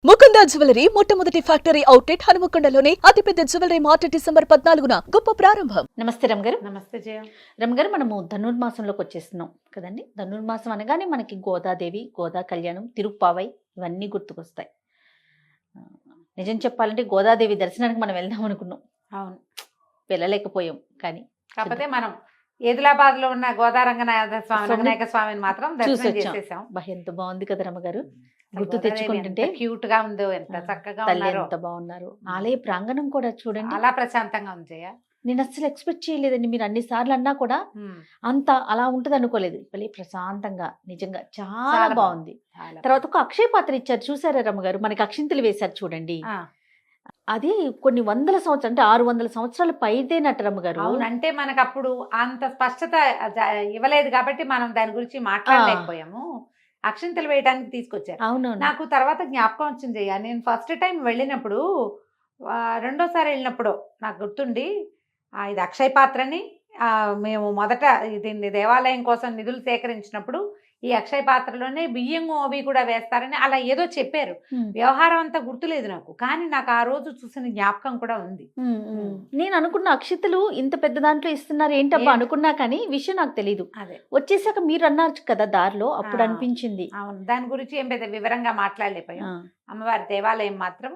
Mukunda jewellery మొట్టమొదటి factory outlet హనుమకొండలోనే అతిపెద్ద jewellery mart December 14న గొప్ప ప్రారంభం. నమస్తే రమ్ గారు. నమస్తే జయ. రమ్ గారు, మనము ధనుర్మాసంలోకి వచ్చేస్తున్నాం కదండి. ధనుర్మాసం అనగానే మనకి గోదాదేవి, గోదా కళ్యాణం, తిరుప్పావై ఇవన్నీ గుర్తుకొస్తాయి. నిజం చెప్పాలంటే గోదాదేవి దర్శనానికి మనం వెళ్దాం అనుకున్నాం, అవును, వెళ్ళలేకపోయాం. కానీ కాకపోతే మనం ఏదిలాబాద్ లో ఉన్న గోదా రంగనాథ స్వామి రంగనాయక స్వామిని మాత్రం దర్శనం చేసేసాం. ఎంత బాగుంది కదా రమ్మగారు, గుర్తు తెచ్చుకుంటుంటే. క్యూట్ గా ఉంది, ఎంత చక్కగా తల్లి ఉన్నారు, ఎంత బాగున్నారు. ఆలయ ప్రాంగణం కూడా చూడండి, అలా ప్రశాంతంగా ఉంది జయ. నేను అస్సలు ఎక్స్పెక్ట్ చేయలేదండి. మీరు అన్ని సార్లు అన్నా కూడా అంత అలా ఉంటది అనుకోలేదు. మళ్ళీ ప్రశాంతంగా నిజంగా చాలా బాగుంది. తర్వాత ఒక అక్షయ పాత్ర ఇచ్చారు, చూసారా రమ్మగారు? మనకి అక్షింతలు వేశారు చూడండి. అది కొన్ని వందల సంవత్సరాలు, అంటే 600 సంవత్సరాల పైదేనట్టు రమ్మగారు. అవును, అంటే మనకు అప్పుడు అంత స్పష్టత ఇవ్వలేదు కాబట్టి మనం దాని గురించి మాట్లాడలేకపోయాము. అక్షింతలు వేయడానికి తీసుకొచ్చారు. అవును, నాకు తర్వాత జ్ఞాపకం వచ్చింది జయ. నేను ఫస్ట్ టైం వెళ్ళినప్పుడు, రెండోసారి వెళ్ళినప్పుడు నాకు గుర్తుండి, ఇది అక్షయ పాత్రని మేము మొదట దీన్ని దేవాలయం కోసం నిధులు సేకరించినప్పుడు ఈ అక్షయ పాత్రలోనే బియ్యం అవి కూడా వేస్తారని అలా ఏదో చెప్పారు. వ్యవహారం అంతా గుర్తులేదు నాకు, కానీ నాకు ఆ రోజు చూసిన జ్ఞాపకం కూడా ఉంది. నేను అనుకున్న అక్షితలు ఇంత పెద్ద దాంట్లో ఇస్తున్నారు ఏంటబ్బా అనుకున్నా, కానీ విషయం నాకు తెలీదు. అదే వచ్చేసాక మీరు అన్నారు కదా దారిలో, అప్పుడు అనిపించింది. అవును, దాని గురించి ఏం పెద్ద వివరంగా మాట్లాడలేకపోయాం. అమ్మవారి దేవాలయం మాత్రం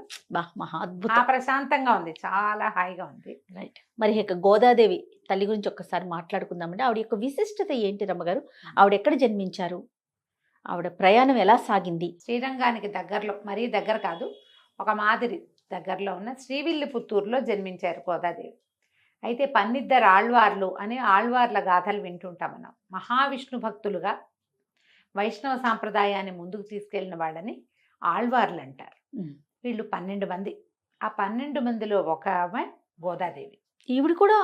మహా అద్భుతం, ప్రశాంతంగా ఉంది, చాలా హాయిగా ఉంది. రైట్. మరి ఇక గోదాదేవి తల్లి గురించి ఒక్కసారి మాట్లాడుకుందామండి. ఆవిడ యొక్క విశిష్టత ఏంటి రమ్మగారు? ఆవిడ ఎక్కడ జన్మించారు? ఆవిడ ప్రయాణం ఎలా సాగింది? శ్రీరంగానికి దగ్గరలో, మరీ దగ్గర కాదు, ఒక మాదిరి దగ్గరలో ఉన్న శ్రీవిల్లిపుత్తూరులో జన్మించారు గోదాదేవి. అయితే పన్నిద్దరు ఆళ్వార్లు అని ఆళ్వార్ల గాథలు వింటుంటాం మనం. మహావిష్ణు భక్తులుగా వైష్ణవ సాంప్రదాయాన్ని ముందుకు తీసుకెళ్లిన వాళ్ళని ఆళ్వార్లు అంటారు. వీళ్ళు 12 మంది. ఆ 12 మందిలో ఒక ఆమె గోదాదేవి. ఈవిడ కూడా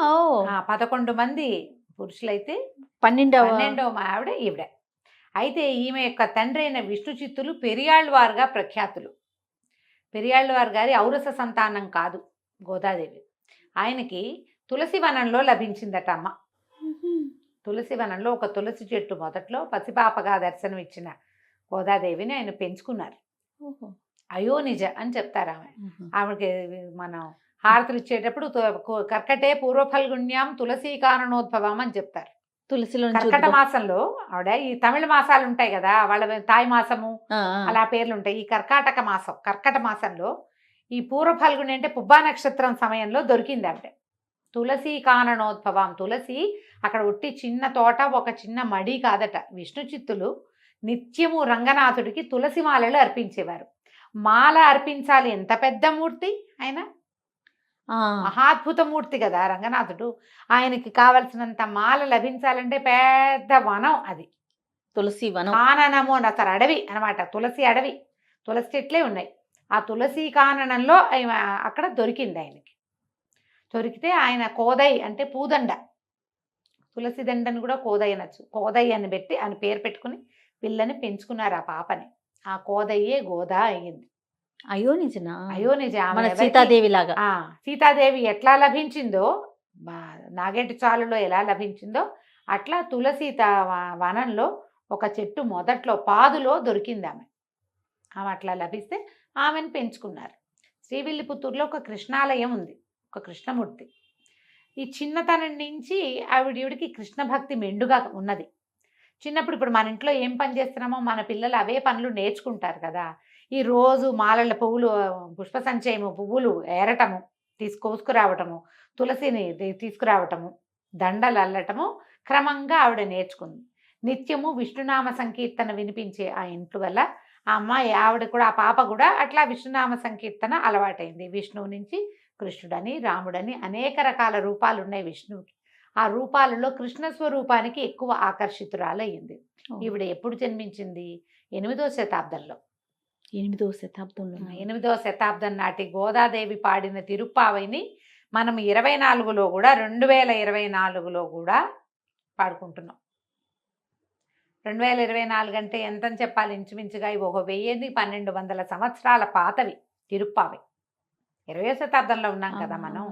11 మంది పురుషులైతే 12వ ఆవిడ ఈవిడ. అయితే ఈమె యొక్క తండ్రి అయిన విష్ణు చిత్తులు పెరియాళ్వారుగా ప్రఖ్యాతులు. పెరియాళ్వారు గారి ఔరస సంతానం కాదు గోదాదేవి. ఆయనకి తులసి వనంలో లభించిందట అమ్మ. తులసి వనంలో ఒక తులసి చెట్టు మొదట్లో పసిపాపగా దర్శనం ఇచ్చిన గోదాదేవిని ఆయన పెంచుకున్నారు. అయోనిజ అని చెప్తారు ఆమె. ఆమెకి మనం హారతులు ఇచ్చేటప్పుడు కర్కటే పూర్వఫల్గుణ్యాం తులసీ కారణోద్భవం అని చెప్తారు. తులసిలో కర్కట మాసంలో ఆవిడ, ఈ తమిళ మాసాలు ఉంటాయి కదా, వాళ్ళ తాయి మాసము అలా పేర్లు ఉంటాయి. ఈ కర్కాటక మాసం, కర్కట మాసంలో ఈ పూర్వఫల్గుణి అంటే పుబ్బా నక్షత్రం సమయంలో దొరికింది ఆవిడ. తులసీ కారణోద్భవం. తులసి అక్కడ ఉట్టి చిన్న తోట, ఒక చిన్న మడి కాదట. విష్ణు చిత్తులు నిత్యము రంగనాథుడికి తులసి మాలలు అర్పించేవారు. మాల అర్పించాలి, ఎంత పెద్ద మూర్తి ఆయన, మహాద్భుత మూర్తి కదా రంగనాథుడు. ఆయనకి కావలసినంత మాల లభించాలంటే పెద్ద వనం అది, తులసి వనం. కాననము అసలు అడవి అనమాట, తులసి అడవి, తులసి చెట్లే ఉన్నాయి. ఆ తులసి కాననంలో అక్కడ దొరికింది ఆయనకి. దొరికితే ఆయన కోదై అంటే పూదండ, తులసి దండని కూడా కోదై అనొచ్చు, కోదై అని పెట్టి ఆయన పేరు పెట్టుకుని పిల్లని పెంచుకున్నారు ఆ పాపని. ఆ కోదయ్యే గోదా అయ్యింది. అయోనిజనా? అయోనిజ. సీతాదేవి లాగా. సీతాదేవి ఎట్లా లభించిందో, నాగేటి చాలులో ఎలా లభించిందో అట్లా తులసి వనంలో ఒక చెట్టు మొదట్లో పాదులో దొరికింది ఆమె. ఆమె అట్లా లభిస్తే ఆమెను పెంచుకున్నారు. శ్రీవిల్లిపుత్తూరులో ఒక కృష్ణాలయం ఉంది, ఒక కృష్ణమూర్తి. ఈ చిన్నతనం నుంచి ఆవిడికి కృష్ణ భక్తి మెండుగా ఉన్నది. చిన్నప్పుడు, ఇప్పుడు మన ఇంట్లో ఏం పని చేస్తున్నామో మన పిల్లలు అవే పనులు నేర్చుకుంటారు కదా. ఈ రోజు మాలల పువ్వులు, పుష్ప సంచయము పువ్వులు ఏరటము, కోసుకురావటము, తులసిని తీసుకురావటము, దండలు అల్లటము క్రమంగా ఆవిడ నేర్చుకుంది. నిత్యము విష్ణునామ సంకీర్తన వినిపించే ఆ ఇంట్లో వల్ల ఆ అమ్మాయి, ఆవిడ కూడా, ఆ పాప కూడా అట్లా విష్ణునామ సంకీర్తన అలవాటైంది. విష్ణువు నుంచి కృష్ణుడని, రాముడని అనేక రకాల రూపాలు ఉన్నాయి విష్ణువుకి. ఆ రూపాలలో కృష్ణ స్వరూపానికి ఎక్కువ ఆకర్షితురాలయ్యింది. ఈవిడ ఎప్పుడు జన్మించింది? 8వ శతాబ్దంలో. 8వ శతాబ్దంలో. 8వ శతాబ్దం నాటి గోదాదేవి పాడిన తిరుప్పావైని మనం 24లో కూడా, 2024లో కూడా పాడుకుంటున్నాం. 2024 అంటే ఎంతని చెప్పాలి? ఇంచుమించుగా ఇవి 1200 సంవత్సరాల పాతవి తిరుప్పావై. 20వ శతాబ్దంలో ఉన్నాం కదా మనం,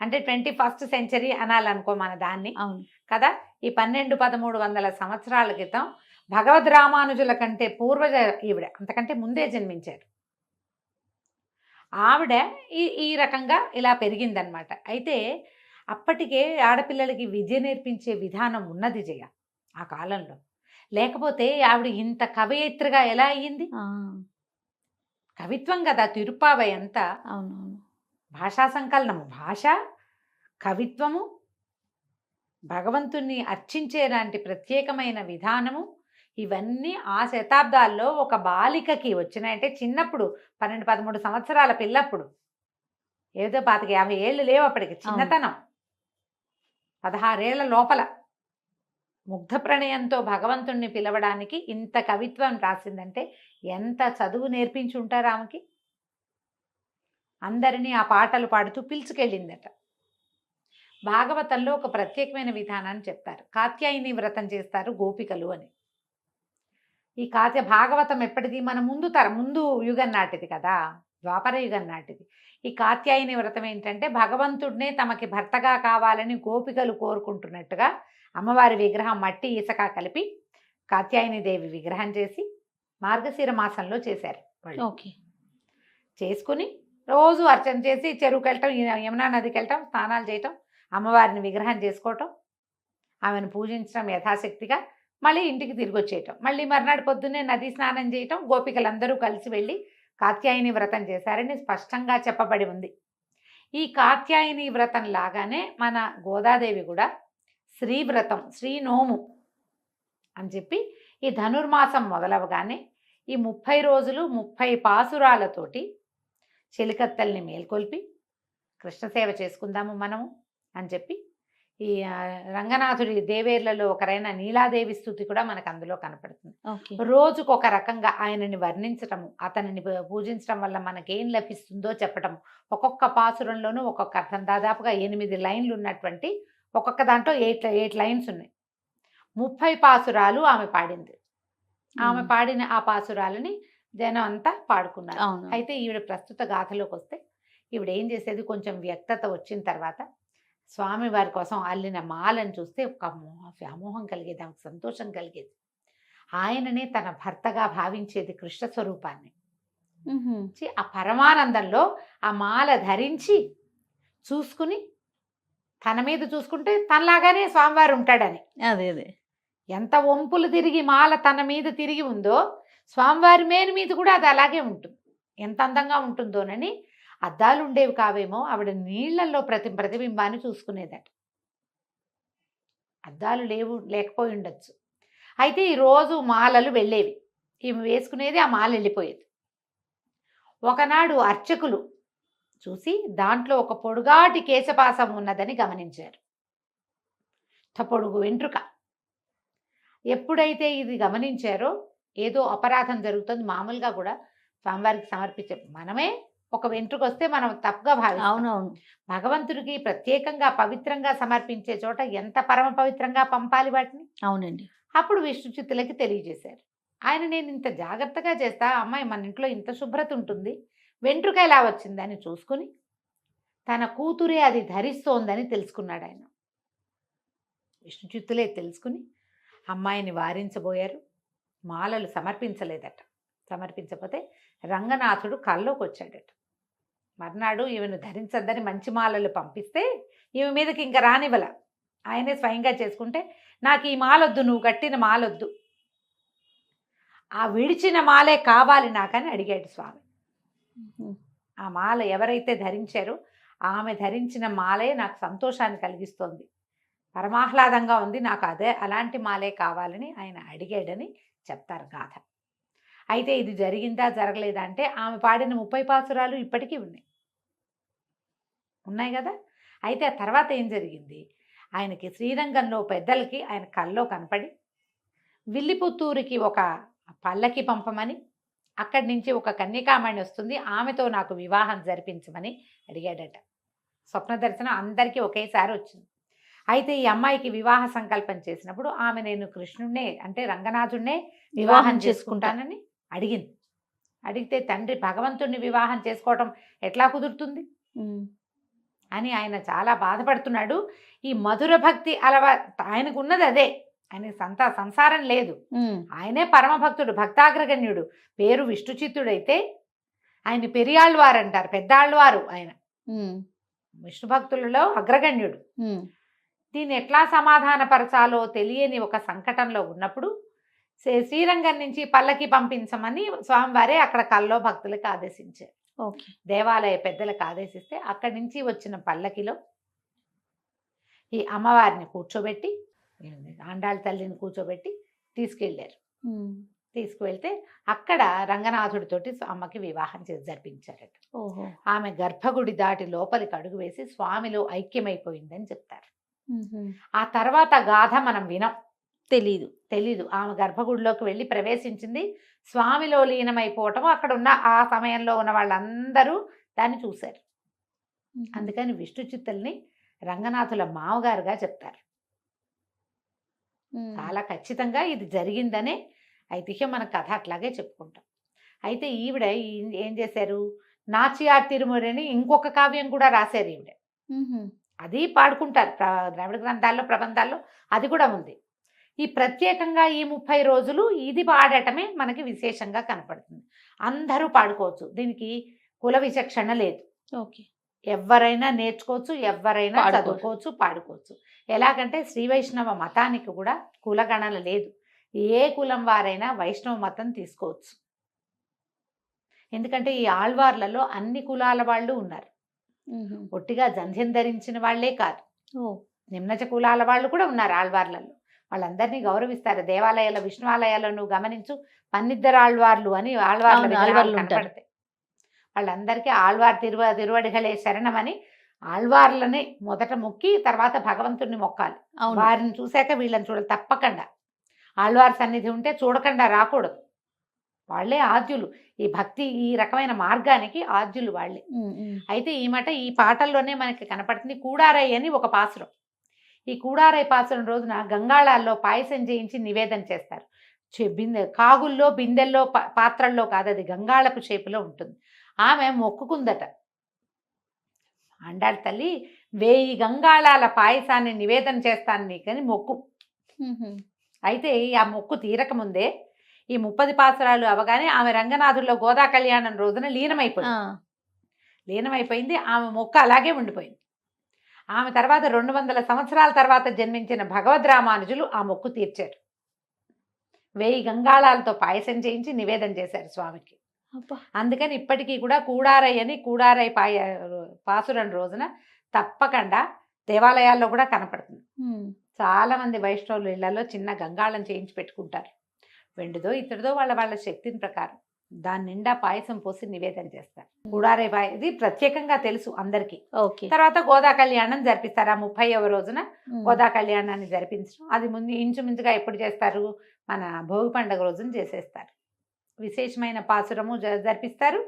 అంటే 21st సెంచరీ అనాలనుకో మన దాన్ని కదా. ఈ 1200-1300 సంవత్సరాల క్రితం భగవద్ రామానుజుల కంటే పూర్వజ ఈవిడ, అంతకంటే ముందే జన్మించారు. ఆవిడ ఈ రకంగా ఇలా పెరిగిందనమాట. అయితే అప్పటికే ఆడపిల్లలకి విద్య నేర్పించే విధానం ఉన్నది జయ ఆ కాలంలో. లేకపోతే ఆవిడ ఇంత కవయిత్రిగా ఎలా అయ్యింది? కవిత్వం కదా తిరుప్పావై అంతా. అవునవును. భాషా సంకలనము, భాష, కవిత్వము, భగవంతుణ్ణి అర్చించేలాంటి ప్రత్యేకమైన విధానము, ఇవన్నీ ఆ శతాబ్దాల్లో ఒక బాలికకి వచ్చినాయంటే చిన్నప్పుడు 12-13 సంవత్సరాల పిల్లప్పుడు, ఏదో 25-50 ఏళ్ళు లేవు అప్పటికి, చిన్నతనం. 16 ఏళ్ల లోపల ముగ్ధ ప్రణయంతో భగవంతుణ్ణి పిలవడానికి ఇంత కవిత్వం రాసిందంటే ఎంత చదువు నేర్పించి ఉంటారు ఆమెకి. అందరినీ ఆ పాటలు పాడుతూ పిలుచుకెళ్ళిందట. భాగవతంలో ఒక ప్రత్యేకమైన విధానాన్ని చెప్తారు. కాత్యాయని వ్రతం చేస్తారు గోపికలు అని. ఈ భాగవతం ఎప్పటిది? మన ముందు యుగం నాటిది కదా, ద్వాపర యుగం నాటిది. ఈ కాత్యాయని వ్రతం ఏంటంటే భగవంతుడినే తమకి భర్తగా కావాలని గోపికలు కోరుకుంటున్నట్టుగా అమ్మవారి విగ్రహం మట్టి ఇసక కలిపి కాత్యాయని దేవి విగ్రహం చేసి మార్గశిర మాసంలో చేశారు. ఓకే. చేసుకుని రోజు అర్చన చేసి చెరువుకి వెళ్ళటం, యమునా నదికి వెళ్ళటం, స్నానాలు చేయటం, అమ్మవారిని విగ్రహం చేసుకోవటం, ఆమెను పూజించడం యథాశక్తిగా, మళ్ళీ ఇంటికి తిరిగి వచ్చేయటం, మళ్ళీ మర్నాడు పొద్దున్నే నది స్నానం చేయటం, గోపికలందరూ కలిసి వెళ్ళి కాత్యాయని వ్రతం చేశారని స్పష్టంగా చెప్పబడి ఉంది. ఈ కాత్యాయని వ్రతం లాగానే మన గోదాదేవి కూడా శ్రీవ్రతం, శ్రీనోము అని చెప్పి ఈ ధనుర్మాసం మొదలవగానే ఈ 30 రోజులు 30 పాసురాలతోటి చెలికత్తల్ని మేల్కొల్పి కృష్ణసేవ చేసుకుందాము మనము అని చెప్పి ఈ రంగనాథుడి దేవేర్లలో ఒకరైన నీలాదేవి స్థుతి కూడా మనకు అందులో కనపడుతుంది. రోజుకొక రకంగా ఆయనని వర్ణించటము, అతనిని పూజించడం వల్ల మనకేం లభిస్తుందో చెప్పటము, ఒక్కొక్క పాసురంలోనూ ఒక్కొక్క అర్థం. దాదాపుగా 8 లైన్లు ఉన్నటువంటి ఒక్కొక్క దాంట్లో 8 లైన్స్ ఉన్నాయి. 30 పాసురాలు ఆమె పాడింది. ఆమె పాడిన ఆ పాసురాలని జనం అంతా పాడుకున్నారు. అయితే ఈవిడ ప్రస్తుత గాథలోకి వస్తే ఈవిడ ఏం చేసేది, కొంచెం వ్యక్తత వచ్చిన తర్వాత స్వామివారి కోసం అల్లిన మాలను చూస్తే ఒక వ్యామోహం కలిగేది, ఆమెకు సంతోషం కలిగేది. ఆయననే తన భర్తగా భావించేది, కృష్ణ స్వరూపాన్ని. ఆ పరమానందంలో ఆ మాల ధరించి చూసుకుని తన మీద చూసుకుంటే తనలాగానే స్వామివారు ఉంటాడని. అదే అదే ఎంత వంపులు తిరిగి మాల తన మీద తిరిగి ఉందో స్వామివారి మేలు మీద కూడా అది అలాగే ఉంటుంది. ఎంత అందంగా ఉంటుందోనని అద్దాలు ఉండేవి కావేమో, ఆవిడ నీళ్లలో ప్రతిబింబాన్ని చూసుకునేదట. అద్దాలు లేకపోయి ఉండొచ్చు. అయితే ఈరోజు మాలలు వెళ్ళేవి, ఈమె వేసుకునేది, ఆ మాల వెళ్ళిపోయేది. ఒకనాడు అర్చకులు చూసి దాంట్లో ఒక పొడుగాటి కేశపాసం ఉన్నదని గమనించారు. పొడుగు వెంట్రుక. ఎప్పుడైతే ఇది గమనించారో ఏదో అపరాధం జరుగుతుంది. మామూలుగా కూడా స్వామివారికి సమర్పించే మనమే ఒక వెంట్రుక వస్తే మనం తప్పుగా భావిస్తాం. అవునవును. భగవంతుడికి ప్రత్యేకంగా పవిత్రంగా సమర్పించే చోట ఎంత పరమ పవిత్రంగా పంపాలి వాటిని. అవునండి. అప్పుడు విష్ణుచిత్తులకి తెలియజేశారు. ఆయన నేను ఇంత జాగ్రత్తగా చేస్తా, అమ్మాయి మన ఇంట్లో ఇంత శుభ్రత ఉంటుంది, వెంట్రుక ఎలా వచ్చిందని చూసుకుని తన కూతురే అది ధరిస్తోందని తెలుసుకున్నాడు ఆయన. విష్ణుచిత్తులే తెలుసుకుని అమ్మాయిని వారించబోయారు. మాలలు సమర్పించలేదట. సమర్పించకపోతే రంగనాథుడు కల్లోకి వచ్చాడట. మర్నాడు ఈమెను ధరించద్దని మంచి మాలలు పంపిస్తే ఈమె మీదకి ఇంకా రానివ్వల. ఆయనే స్వయంగా చేసుకుంటే నాకు ఈ మాలొద్దు, నువ్వు కట్టిన మాలొద్దు, ఆ విడిచిన మాలే కావాలి నాకని అడిగాడు స్వామి. ఆ మాల ఎవరైతే ధరించారో ఆమె ధరించిన మాలే నాకు సంతోషాన్ని కలిగిస్తోంది, పరమాహ్లాదంగా ఉంది, నాకు అదే అలాంటి మాలే కావాలని ఆయన అడిగాడని చెప్తారు గాథ. అయితే ఇది జరిగిందా జరగలేదా అంటే ఆమె పాడిన 30 పాసురాలు ఇప్పటికీ ఉన్నాయి కదా. అయితే ఆ తర్వాత ఏం జరిగింది, ఆయనకి శ్రీరంగంలో పెద్దలకి ఆయన కల్లో కనపడి విల్లిపుత్తూరుకి ఒక పల్లకి పంపమని, అక్కడి నుంచి ఒక కన్యకామణి వస్తుంది, ఆమెతో నాకు వివాహం జరిపించమని అడిగాడట. స్వప్న దర్శనం అందరికీ ఒకేసారి వచ్చింది. అయితే ఈ అమ్మాయికి వివాహ సంకల్పం చేసినప్పుడు ఆమె నేను కృష్ణుడినే అంటే రంగనాథుడినే వివాహం చేసుకుంటానని అడిగింది. అడిగితే తండ్రి భగవంతుడిని వివాహం చేసుకోవటం ఎట్లా కుదురుతుంది అని ఆయన చాలా బాధపడుతున్నాడు. ఈ మధుర భక్తి ఆయనకు ఉన్నది అదే, ఆయన సంసారం లేదు, ఆయనే పరమభక్తుడు, భక్తాగ్రగణ్యుడు, పేరు విష్ణుచిత్తుడైతే ఆయన పెరియాళ్వారు అంటారు, పెద్దాళ్వారు ఆయన, ఉమ్, విష్ణు భక్తులలో అగ్రగణ్యుడు. ఉమ్, దీన్ని ఎట్లా సమాధానపరచాలో తెలియని ఒక సంకటంలో ఉన్నప్పుడు శ్రీరంగం నుంచి పల్లకి పంపించమని స్వామివారే అక్కడ కల్లో భక్తులకు ఆదేశించారు. ఓకే. దేవాలయ పెద్దలకు ఆదేశిస్తే అక్కడి నుంచి వచ్చిన పల్లకిలో ఈ అమ్మవారిని కూర్చోబెట్టి, ఆండాళ్ళ తల్లిని కూర్చోబెట్టి తీసుకెళ్ళారు. ఉమ్, తీసుకువెళ్తే అక్కడ రంగనాథుడితోటి అమ్మకి వివాహం చేసి జరిపించారట. ఓహో. ఆమె గర్భగుడి దాటి లోపలికి అడుగు వేసి స్వామిలో ఐక్యమైపోయిందని చెప్తారు. ఉహుం. ఆ తర్వాత గాథ మనం వినం, తెలీదు. ఆమె గర్భగుడిలోకి వెళ్ళి ప్రవేశించింది, స్వామిలో లీనమైపోవటం అక్కడ ఉన్న ఆ సమయంలో ఉన్న వాళ్ళందరూ దాన్ని చూశారు. ఉహుం. అందుకని విష్ణు చిత్తుల్ని రంగనాథుల మామగారుగా చెప్తారు. ఉమ్, చాలా ఖచ్చితంగా ఇది జరిగిందనే ఐతిహ్యం, మన కథ అట్లాగే చెప్పుకుంటాం. అయితే ఈవిడ ఏం చేశారు, నాచియార్ తిరుమలని ఇంకొక కావ్యం కూడా రాశారు ఈవిడ. ఉహుం. అది పాడుకుంటారు ద్రావిడ గ్రంథాల్లో, ప్రబంధాల్లో అది కూడా ఉంది. ఈ ప్రత్యేకంగా ఈ 30 రోజులు ఇది పాడటమే మనకి విశేషంగా కనపడుతుంది. అందరూ పాడుకోవచ్చు, దీనికి కుల విచక్షణ లేదు. ఓకే. ఎవరైనా నేర్చుకోవచ్చు, ఎవరైనా పాడుకోవచ్చు. చదువుకోవచ్చు, పాడుకోవచ్చు. ఎలాగంటే శ్రీ వైష్ణవ మతానికి కూడా కులగణన లేదు. ఏ కులం వారైనా వైష్ణవ మతం తీసుకోవచ్చు. ఎందుకంటే ఈ ఆళ్వార్లలో అన్ని కులాల వాళ్ళు ఉన్నారు. ఉహుం. ఒట్టిగా జంధ్యం ధరించిన వాళ్లే కాదు, ఓ. నిమ్నచ కులాల వాళ్ళు కూడా ఉన్నారు ఆళ్వార్లలో. వాళ్ళందరినీ గౌరవిస్తారు. దేవాలయాల విష్ణువాలయాలను గమనించు, పన్నిద్దరు ఆళ్వార్లు అని ఆళ్వార్ల అవును, విగ్రహాలు ఆళ్వార్లు ఉంటారు. కనపడతాయి. వాళ్ళందరికీ ఆళ్వార్ తిరువడిగలే శరణమని ఆళ్వార్లని మొదట మొక్కి తర్వాత భగవంతుడిని మొక్కాలి. అవును. వారిని చూశాక వీళ్ళని చూడాలి తప్పకుండా. ఆళ్వార్ సన్నిధి ఉంటే చూడకుండా రాకూడదు. వాళ్ళే ఆద్యులు, ఈ భక్తి ఈ రకమైన మార్గానికి ఆద్యులు వాళ్ళే. ఉమ్, ఉమ్. అయితే ఈ మాట ఈ పాటల్లోనే మనకి కనపడుతుంది. కూడారై అని ఒక పాసురం. ఈ కూడారై పాసురం రోజున గంగాళాల్లో పాయసం చేయించి నివేదన చేస్తారు. కాగుల్లో, బిందెల్లో, పాత్రల్లో కాదు, అది గంగాళపు షేపులో ఉంటుంది. ఆమె మొక్కుకుందట, ఆండాళ్ళ తల్లి 1000 గంగాళాల పాయసాన్ని నివేదన చేస్తాను నీకని మొక్కు. ఉహుం. అయితే ఆ మొక్కు తీరకముందే ఈ 30 పాసురాలు అవగానే ఆమె రంగనాథుల్లో గోదా కళ్యాణం రోజున లీనమైపోయింది. ఆమె మొక్కు అలాగే ఉండిపోయింది. ఆమె తర్వాత 200 సంవత్సరాల తర్వాత జన్మించిన భగవద్ రామానుజులు ఆ మొక్కు తీర్చారు. 1000 గంగాళాలతో పాయసం చేయించి నివేదన చేశారు స్వామికి. అబ్బా. అందుకని ఇప్పటికీ కూడా కూడారై అని కూడారై పాసురం రోజున తప్పకుండా దేవాలయాల్లో కూడా కనపడుతుంది. ఉమ్. చాలా మంది వైష్ణవులు ఇళ్లలో చిన్న గంగాళం చేయించి పెట్టుకుంటారు. వెండిదో ఇతడిదో వాళ్ళ శక్తిని ప్రకారం దాని నిండా పాయసం పోసి నివేదన చేస్తారు. కూడారై ఇది ప్రత్యేకంగా తెలుసు అందరికీ. ఓకే. తర్వాత గోదా కళ్యాణం జరిపిస్తారు. ఆ 30వ రోజున ఉమ్. గోదా కళ్యాణాన్ని జరిపించడం, అది ముందు ఇంచుమించుగా ఎప్పుడు చేస్తారు, మన భోగి పండుగ రోజున చేసేస్తారు. విశేషమైన పాసురము జరిపిస్తారు,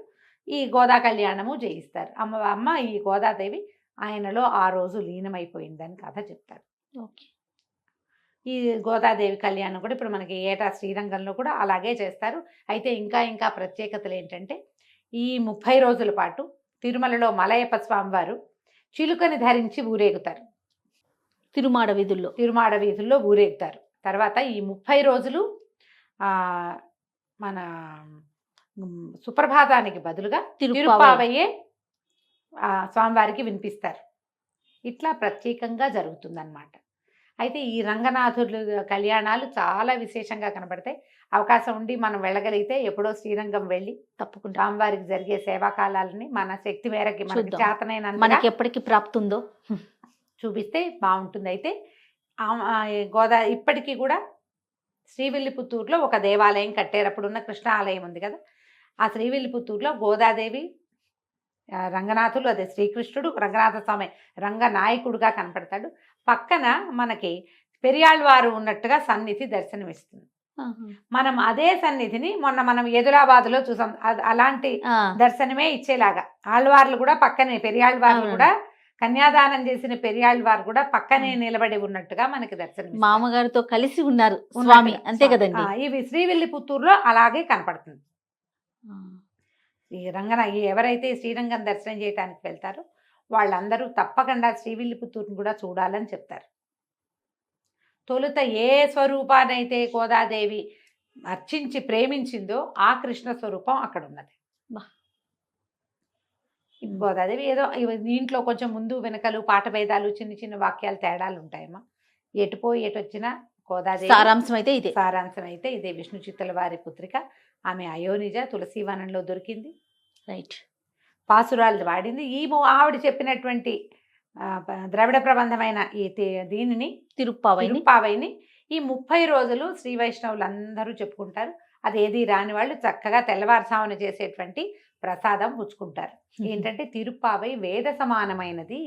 ఈ గోదా కళ్యాణము చేయిస్తారు. అమ్మ ఈ గోదాదేవి ఆయనలో ఆ రోజు లీనమైపోయిందని కథ చెప్తారు. ఓకే. ఈ గోదాదేవి కళ్యాణం కూడా ఇప్పుడు మనకి ఏటా శ్రీరంగంలో కూడా అలాగే చేస్తారు. అయితే ఇంకా ప్రత్యేకతలు ఏంటంటే, ఈ 30 రోజుల పాటు తిరుమలలో మలయప్ప స్వామివారు చిలుకని ధరించి ఊరేగుతారు. తిరుమాడ వీధుల్లో ఊరేగుతారు. తర్వాత ఈ 30 రోజులు మన సుప్రభాతానికి బదులుగా తిరుప్పావయ్యే స్వామివారికి వినిపిస్తారు. ఇట్లా ప్రత్యేకంగా జరుగుతుందన్నమాట. అయితే ఈ రంగనాథుల కళ్యాణాలు చాలా విశేషంగా కనబడతాయి. అవకాశం ఉండి మనం వెళ్ళగలిగితే ఎప్పుడో శ్రీరంగం వెళ్ళి తప్పకుండా స్వామివారికి జరిగే సేవాకాలాలని మన శక్తి మేరకి మనకి చేతనైనంత మనకి ఎప్పటికి ప్రాప్తి ఉందో చూపిస్తే బాగుంటుంది. అయితే ఇప్పటికీ కూడా శ్రీవిల్లిపుత్తూరులో ఒక దేవాలయం కట్టారు. అప్పుడున్న కృష్ణ ఆలయం ఉంది కదా, ఆ శ్రీవిల్లిపుత్తూరులో గోదాదేవి, రంగనాథులు, అదే శ్రీకృష్ణుడు, రంగనాథ స్వామి రంగనాయకుడుగా కనపడతాడు. పక్కన మనకి పెరియాళ్వారు ఉన్నట్టుగా సన్నిధి దర్శనమిస్తుంది. మనం అదే సన్నిధిని మొన్న మనం ఎదులాబాద్లో చూసాం. అలాంటి దర్శనమే ఇచ్చేలాగా ఆళ్వార్లు కూడా పక్కనే, పెరియాళ్వార్లు కూడా కన్యాదానం చేసిన పెరియాళ్వారు కూడా పక్కనే నిలబడి ఉన్నట్టుగా మనకి దర్శనం, మామగారితో కలిసి ఉన్నారు స్వామి, అంతే కదండి. ఇవి శ్రీవిల్లిపుత్తూరులో అలాగే కనపడుతుంది. ఈ ఎవరైతే శ్రీరంగం దర్శనం చేయడానికి వెళ్తారో వాళ్ళందరూ తప్పకుండా శ్రీవిల్లిపుత్తూరుని కూడా చూడాలని చెప్తారు. తొలుత ఏ స్వరూపానైతే గోదాదేవి అర్చించి ప్రేమించిందో ఆ కృష్ణ స్వరూపం అక్కడ ఉన్నది. గోదాదేవి ఏదో దీంట్లో కొంచెం ముందు వెనకలు పాట భేదాలు చిన్న చిన్న వాక్యాలు తేడాలు ఉంటాయమ్మా. ఎటు పోయి ఎటు వచ్చినా గోదాదేవి సారాంశం అయితే ఇదే. సారాంశం అయితే ఇదే. విష్ణు చిత్తుల వారి పుత్రిక. ఆమె అయోనిజ, తులసీవనంలో దొరికింది, రైట్. పాసురాలు వాడింది. ఆవిడ చెప్పినటువంటి ద్రవిడ ప్రబంధమైన దీనిని తిరుప్పావైని ఈ 30 రోజులు శ్రీ వైష్ణవులు అందరూ చెప్పుకుంటారు. అదేది రాని వాళ్ళు చక్కగా తెల్లవారుజామున చేసేటువంటి ప్రసాదం పుచ్చుకుంటారు. ఏంటంటే తిరుప్పావై వేద సమానమైనది.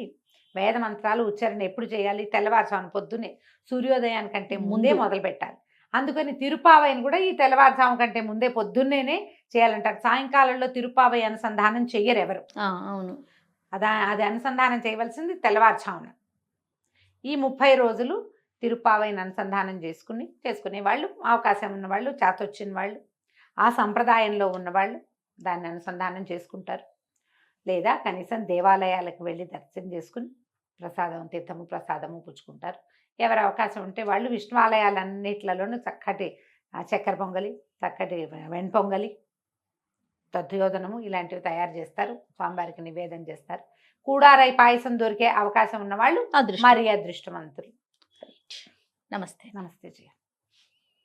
వేద మంత్రాలు ఉచ్చారణ ఎప్పుడు చేయాలి? తెల్లవారుజామున పొద్దున్నే సూర్యోదయానికంటే ముందే మొదలు పెట్టాలి. అందుకని తిరుప్పావైని కూడా ఈ తెల్లవారుజాము కంటే ముందే పొద్దున్నేనే చేయాలంటారు. సాయంకాలంలో తిరుప్పావై అనుసంధానం చెయ్యరు ఎవరు. అవును, అది అనుసంధానం చేయవలసింది తెల్లవారుజామున. ఈ 30 రోజులు తిరుప్పావైని అనుసంధానం చేసుకునే వాళ్ళు, అవకాశం ఉన్నవాళ్ళు, చేతొచ్చిన వాళ్ళు, ఆ సంప్రదాయంలో ఉన్నవాళ్ళు దాన్ని అనుసంధానం చేసుకుంటారు. లేదా కనీసం దేవాలయాలకు వెళ్ళి దర్శనం చేసుకుని తీర్థము ప్రసాదము పుచ్చుకుంటారు. ఎవరి అవకాశం ఉంటే వాళ్ళు విష్ణువాలయాలన్నిట్లలోనూ చక్కటి చక్కెర పొంగలి, చక్కటి వెణ్పొంగలి, దధ్యోదనము ఇలాంటివి తయారు చేస్తారు. స్వామివారికి నివేదన చేస్తారు. కూడారై పాయసం దొరికే అవకాశం ఉన్నవాళ్ళు మరి అదృష్టవంతులు. నమస్తే. నమస్తే జయ.